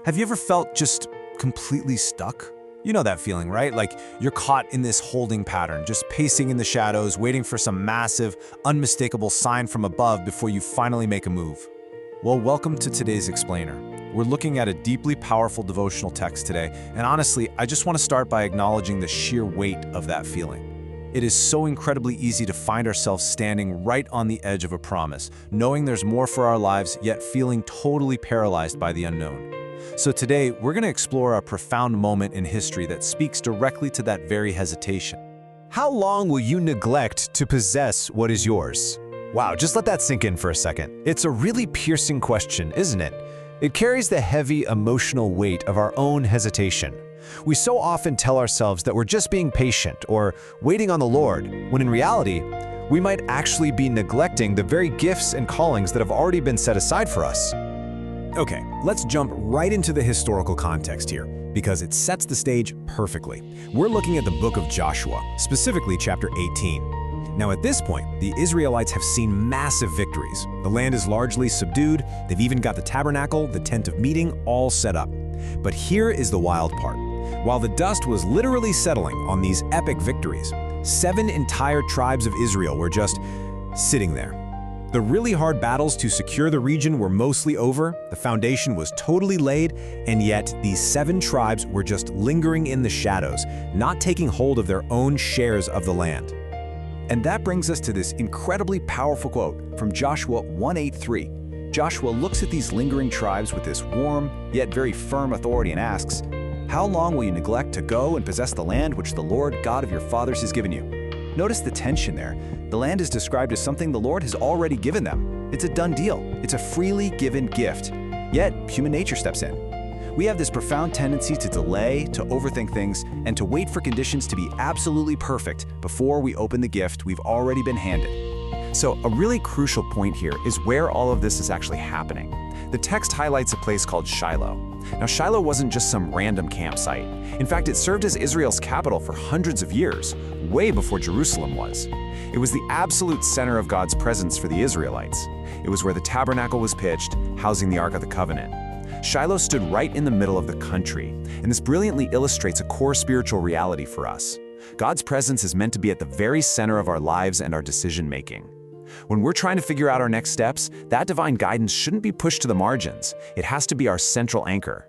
Have you ever felt just completely stuck? You know that feeling, right? Like you're caught in this holding pattern, just pacing in the shadows, waiting for some massive, unmistakable sign from above before you finally make a move. Well, welcome to today's Explainer. We're looking at a deeply powerful devotional text today, and honestly, I just want to start by acknowledging the sheer weight of that feeling. It is so incredibly easy to find ourselves standing right on the edge of a promise, knowing there's more for our lives, yet feeling totally paralyzed by the unknown. So today, we're going to explore a profound moment in history that speaks directly to that very hesitation. How long will you neglect to possess what is yours? Wow, just let that sink in for a second. It's a really piercing question, isn't it? It carries the heavy emotional weight of our own hesitation. We so often tell ourselves that we're just being patient or waiting on the Lord, when in reality, we might actually be neglecting the very gifts and callings that have already been set aside for us. Okay, let's jump right into the historical context here, because it sets the stage perfectly. We're looking at the book of Joshua, specifically chapter 18. Now at this point, the Israelites have seen massive victories. The land is largely subdued, they've even got the tabernacle, the tent of meeting, all set up. But here is the wild part. While the dust was literally settling on these epic victories, 7 entire tribes of Israel were just sitting there. The really hard battles to secure the region were mostly over, the foundation was totally laid, and yet these 7 tribes were just lingering in the shadows, not taking hold of their own shares of the land. And that brings us to this incredibly powerful quote from Joshua 1:8-3. Joshua looks at these lingering tribes with this warm, yet very firm authority and asks, "How long will you neglect to go and possess the land which the Lord God of your fathers has given you?" Notice the tension there. The land is described as something the Lord has already given them. It's a done deal. It's a freely given gift. Yet, human nature steps in. We have this profound tendency to delay, to overthink things, and to wait for conditions to be absolutely perfect before we open the gift we've already been handed. So a really crucial point here is where all of this is actually happening. The text highlights a place called Shiloh. Now, Shiloh wasn't just some random campsite. In fact, it served as Israel's capital for hundreds of years, way before Jerusalem was. It was the absolute center of God's presence for the Israelites. It was where the tabernacle was pitched, housing the Ark of the Covenant. Shiloh stood right in the middle of the country, and this brilliantly illustrates a core spiritual reality for us. God's presence is meant to be at the very center of our lives and our decision-making. When we're trying to figure out our next steps, that divine guidance shouldn't be pushed to the margins. It has to be our central anchor.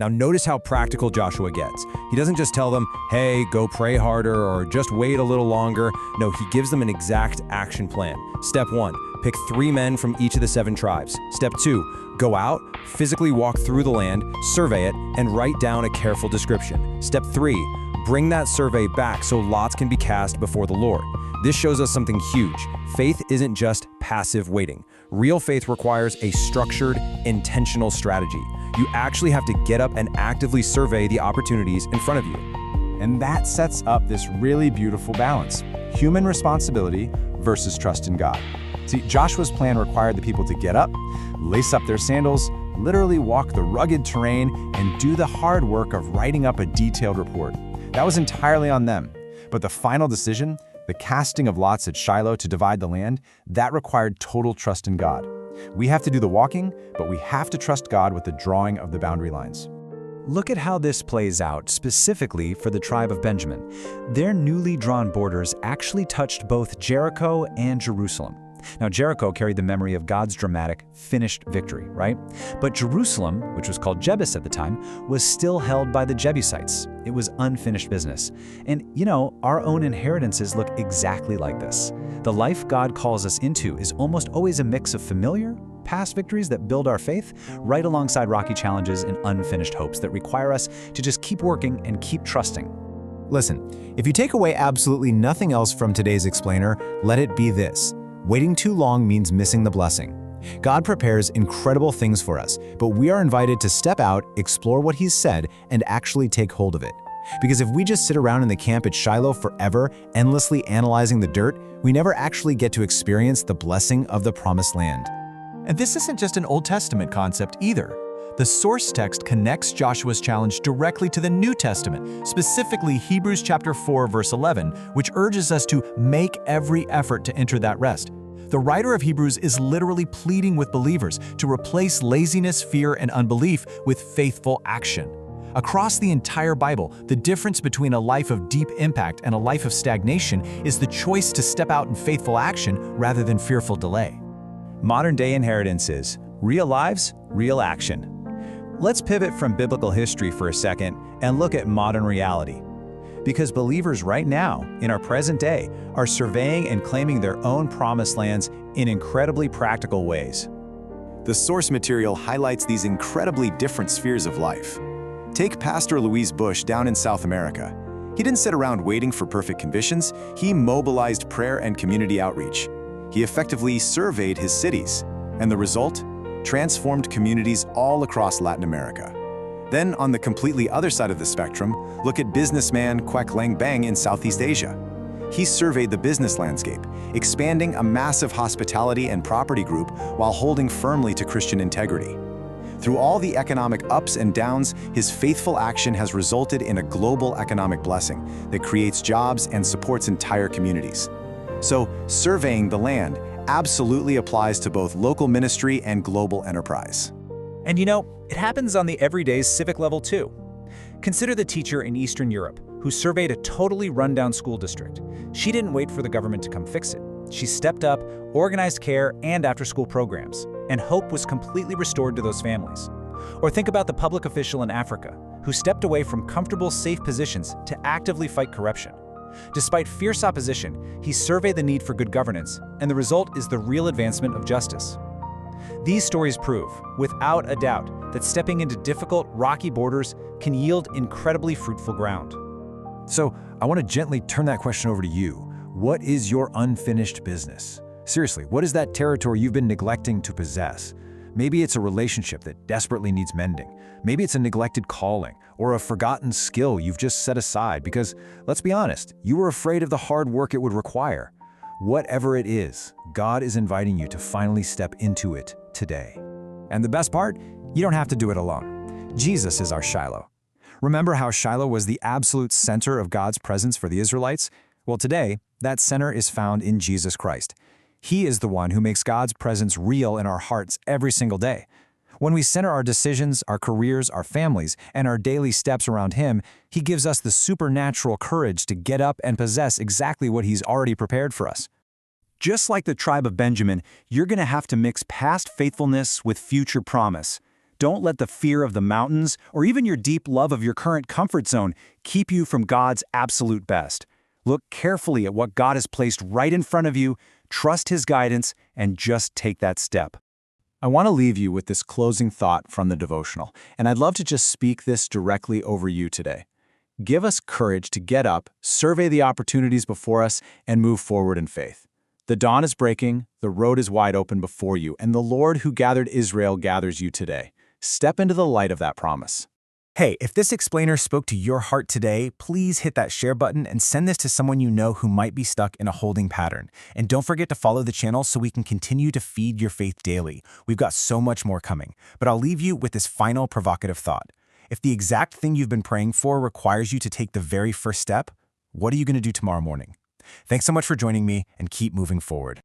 Now notice how practical Joshua gets. He doesn't just tell them, hey, go pray harder or just wait a little longer. No, he gives them an exact action plan. Step 1, pick 3 men from each of the 7 tribes. Step 2, go out, physically walk through the land, survey it, and write down a careful description. Step 3, bring that survey back so lots can be cast before the Lord. This shows us something huge. Faith isn't just passive waiting. Real faith requires a structured, intentional strategy. You actually have to get up and actively survey the opportunities in front of you. And that sets up this really beautiful balance: human responsibility versus trust in God. See, Joshua's plan required the people to get up, lace up their sandals, literally walk the rugged terrain, and do the hard work of writing up a detailed report. That was entirely on them. But the final decision, the casting of lots at Shiloh to divide the land, that required total trust in God. We have to do the walking, but we have to trust God with the drawing of the boundary lines. Look at how this plays out specifically for the tribe of Benjamin. Their newly drawn borders actually touched both Jericho and Jerusalem. Now, Jericho carried the memory of God's dramatic, finished victory, right? But Jerusalem, which was called Jebus at the time, was still held by the Jebusites. It was unfinished business. And, you know, our own inheritances look exactly like this. The life God calls us into is almost always a mix of familiar, past victories that build our faith, right alongside rocky challenges and unfinished hopes that require us to just keep working and keep trusting. Listen, if you take away absolutely nothing else from today's explainer, let it be this: waiting too long means missing the blessing. God prepares incredible things for us, but we are invited to step out, explore what He's said, and actually take hold of it. Because if we just sit around in the camp at Shiloh forever, endlessly analyzing the dirt, we never actually get to experience the blessing of the promised land. And this isn't just an Old Testament concept either. The source text connects Joshua's challenge directly to the New Testament, specifically Hebrews chapter 4, verse 11, which urges us to make every effort to enter that rest. The writer of Hebrews is literally pleading with believers to replace laziness, fear, and unbelief with faithful action. Across the entire Bible, the difference between a life of deep impact and a life of stagnation is the choice to step out in faithful action rather than fearful delay. Modern-day inheritance is real lives, real action. Let's pivot from biblical history for a second and look at modern reality. Because believers right now, in our present day, are surveying and claiming their own promised lands in incredibly practical ways. The source material highlights these incredibly different spheres of life. Take Pastor Luis Bush down in South America. He didn't sit around waiting for perfect conditions, he mobilized prayer and community outreach. He effectively surveyed his cities, and the result? Transformed communities all across Latin America. Then, on the completely other side of the spectrum, look at businessman Kwek Lang Bang in Southeast Asia. He surveyed the business landscape, expanding a massive hospitality and property group while holding firmly to Christian integrity. Through all the economic ups and downs, his faithful action has resulted in a global economic blessing that creates jobs and supports entire communities. So, surveying the land absolutely applies to both local ministry and global enterprise. And you know, it happens on the everyday civic level too. Consider the teacher in Eastern Europe who surveyed a totally rundown school district. She didn't wait for the government to come fix it. She stepped up, organized care and after-school programs, and hope was completely restored to those families. Or think about the public official in Africa who stepped away from comfortable, safe positions to actively fight corruption. Despite fierce opposition, he surveyed the need for good governance, and the result is the real advancement of justice. These stories prove, without a doubt, that stepping into difficult, rocky borders can yield incredibly fruitful ground. So, I want to gently turn that question over to you. What is your unfinished business? Seriously, what is that territory you've been neglecting to possess? Maybe it's a relationship that desperately needs mending. Maybe it's a neglected calling or a forgotten skill you've just set aside because, let's be honest, you were afraid of the hard work it would require. Whatever it is, God is inviting you to finally step into it today. And the best part, you don't have to do it alone. Jesus is our Shiloh. Remember how Shiloh was the absolute center of God's presence for the Israelites? Well, today, that center is found in Jesus Christ. He is the one who makes God's presence real in our hearts every single day. When we center our decisions, our careers, our families, and our daily steps around Him, He gives us the supernatural courage to get up and possess exactly what He's already prepared for us. Just like the tribe of Benjamin, you're going to have to mix past faithfulness with future promise. Don't let the fear of the mountains or even your deep love of your current comfort zone keep you from God's absolute best. Look carefully at what God has placed right in front of you, trust His guidance, and just take that step. I want to leave you with this closing thought from the devotional, and I'd love to just speak this directly over you today. Give us courage to get up, survey the opportunities before us, and move forward in faith. The dawn is breaking, the road is wide open before you, and the Lord who gathered Israel gathers you today. Step into the light of that promise. Hey, if this explainer spoke to your heart today, please hit that share button and send this to someone you know who might be stuck in a holding pattern. And don't forget to follow the channel so we can continue to feed your faith daily. We've got so much more coming. But I'll leave you with this final provocative thought. If the exact thing you've been praying for requires you to take the very first step, what are you going to do tomorrow morning? Thanks so much for joining me, and keep moving forward.